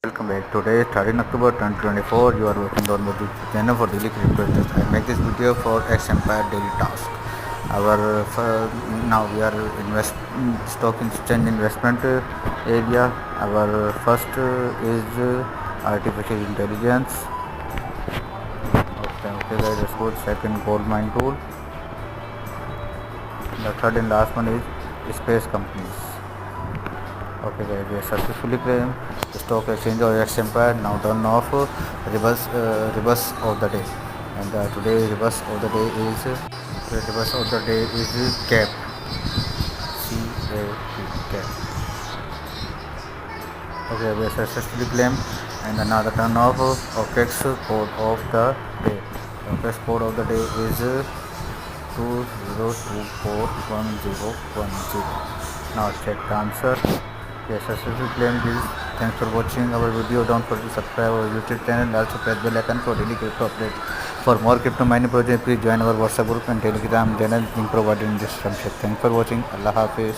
Welcome back. Today is 13 October 2024. You are watching on the channel for daily crypto. I make this video for X Empire daily task. Now we are invest stock exchange investment area. Our first is artificial intelligence. Okay, guys, let's go. Second, gold mine tool. The third and last one is space companies. Okay guys, we successfully claimed the stock exchange or X Empire. Now turn off reverse of the day, and today reverse of the day is cap. Cap. Okay, we successfully claimed, and another turn off OKX code of the day. OKX code of the day is 20241010. Now check the answer. Yes, successfully claimed this. Thanks for watching our video. Don't forget to subscribe our YouTube channel and also press bell icon for daily crypto update. For more crypto mining projects, please join our WhatsApp group and Telegram channel link provided in this description. Thanks for watching. Allah Hafiz.